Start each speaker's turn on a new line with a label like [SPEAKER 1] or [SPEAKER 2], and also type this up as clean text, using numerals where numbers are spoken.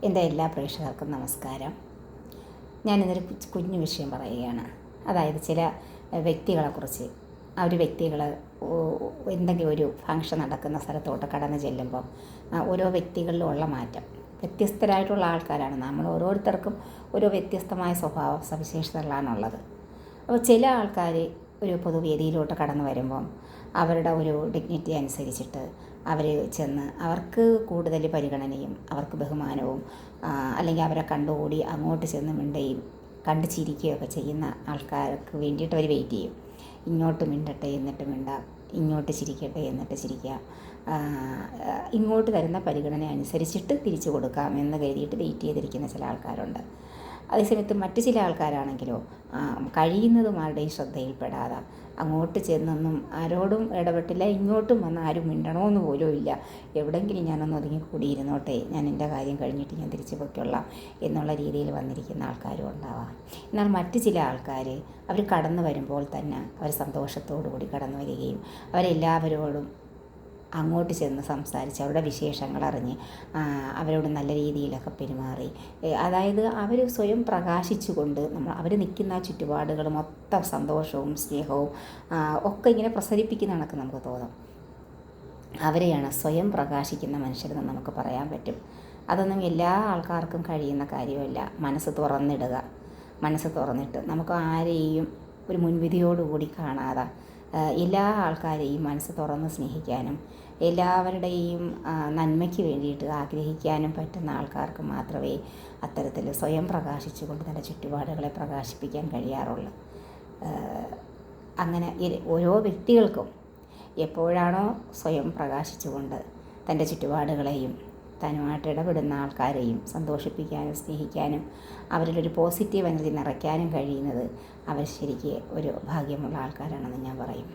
[SPEAKER 1] എൻ്റെ എല്ലാ പ്രേക്ഷകർക്കും നമസ്കാരം. ഞാനിന്നൊരു കുഞ്ഞു വിഷയം പറയുകയാണ്. അതായത് ചില വ്യക്തികളെക്കുറിച്ച്. വ്യക്തികൾ എന്തെങ്കിലും ഒരു ഫംഗ്ഷൻ നടക്കുന്ന സ്ഥലത്തോട്ട് കടന്നു ചെല്ലുമ്പം ഓരോ വ്യക്തികളിലും ഉള്ള മാറ്റം, വ്യത്യസ്തരായിട്ടുള്ള ആൾക്കാരാണ്. നമ്മൾ ഓരോരുത്തർക്കും ഓരോ വ്യത്യസ്തമായ സ്വഭാവ സവിശേഷതകളാണുള്ളത്. അപ്പോൾ ചില ആൾക്കാർ ഒരു പൊതുവേദിയിലോട്ട് കടന്നു വരുമ്പം അവരുടെ ഒരു ഡിഗ്നിറ്റി അനുസരിച്ചിട്ട് അവർ ചെന്ന് അവർക്ക് കൂടുതൽ പരിഗണനയും അവർക്ക് ബഹുമാനവും, അല്ലെങ്കിൽ അവരെ കണ്ടുകൂടി അങ്ങോട്ട് ചെന്ന് മിണ്ടുകയും കണ്ട് ചിരിക്കുകയൊക്കെ ചെയ്യുന്ന ആൾക്കാർക്ക് വേണ്ടിയിട്ട് അവർ വെയിറ്റ് ചെയ്യും. ഇങ്ങോട്ട് മിണ്ടട്ടെ എന്നിട്ട് മിണ്ടാം, ഇങ്ങോട്ട് ചിരിക്കട്ടെ എന്നിട്ട് ചിരിക്കാം, ഇങ്ങോട്ട് തരുന്ന പരിഗണന അനുസരിച്ചിട്ട് തിരിച്ചു കൊടുക്കാം എന്ന് കരുതിയിട്ട് വെയിറ്റ് ചെയ്തിരിക്കുന്ന ചില ആൾക്കാരുണ്ട്. അതേസമയത്ത് മറ്റു ചില ആൾക്കാരാണെങ്കിലോ കഴിയുന്നതും ആരുടെയും ശ്രദ്ധയിൽപ്പെടാതെ അങ്ങോട്ട് ചെന്നൊന്നും ആരോടും ഇടപെട്ടില്ല, ഇങ്ങോട്ടും വന്ന് ആരും മിണ്ടണമെന്ന് പോലും ഇല്ല, എവിടെയെങ്കിലും ഞാനൊന്ന് ഒതുങ്ങി കൂടിയിരുന്നോട്ടെ, ഞാൻ എൻ്റെ കാര്യം കഴിഞ്ഞിട്ട് ഞാൻ തിരിച്ചു പൊയ്ക്കൊള്ളാം എന്നുള്ള രീതിയിൽ വന്നിരിക്കുന്ന ആൾക്കാരും ഉണ്ടാവാം. എന്നാൽ മറ്റു ചില ആൾക്കാർ അവർ കടന്നു വരുമ്പോൾ തന്നെ അവർ സന്തോഷത്തോടു കൂടി കടന്നു വരികയും അവരെല്ലാവരോടും അങ്ങോട്ട് ചെന്ന് സംസാരിച്ച് അവരുടെ വിശേഷങ്ങൾ അറിഞ്ഞ് അവരോട് നല്ല രീതിയിലൊക്കെ പെരുമാറി, അതായത് അവർ സ്വയം പ്രകാശിച്ചുകൊണ്ട് അവർ നിൽക്കുന്ന ചുറ്റുപാടുകൾ മൊത്തം സന്തോഷവും സ്നേഹവും ഒക്കെ ഇങ്ങനെ പ്രസരിപ്പിക്കുന്ന കണക്ക് നമുക്ക് തോന്നും. അവരെയാണ് സ്വയം പ്രകാശിക്കുന്ന മനുഷ്യരെന്ന് നമുക്ക് പറയാൻ പറ്റും. അതൊന്നും എല്ലാ ആൾക്കാർക്കും കഴിയുന്ന കാര്യമല്ല. മനസ്സ് തുറന്നിട്ട് നമുക്ക് ആരെയും ഒരു മുൻവിധിയോടുകൂടി കാണാതെ എല്ലാ ആൾക്കാരെയും മനസ്സ് തുറന്ന് സ്നേഹിക്കാനും എല്ലാവരുടെയും നന്മയ്ക്ക് വേണ്ടിയിട്ട് ആഗ്രഹിക്കാനും പറ്റുന്ന ആൾക്കാർക്ക് മാത്രമേ അത്തരത്തിൽ സ്വയം പ്രകാശിച്ചുകൊണ്ട് തൻ്റെ ചുറ്റുപാടുകളെ പ്രകാശിപ്പിക്കാൻ കഴിയാറുള്ളൂ. അങ്ങനെ ഓരോ വ്യക്തികൾക്കും എപ്പോഴാണോ സ്വയം പ്രകാശിച്ചുകൊണ്ട് തൻ്റെ ചുറ്റുപാടുകളെയും താനുമായിട്ട് ഇടപെടുന്ന ആൾക്കാരെയും സന്തോഷിപ്പിക്കാനും സ്നേഹിക്കാനും അവരിലൊരു പോസിറ്റീവ് എനർജി നിറയ്ക്കാനും കഴിയുന്നത് അവർ ശരിക്ക് ഒരു ഭാഗ്യമുള്ള ആൾക്കാരാണെന്ന് ഞാൻ പറയും.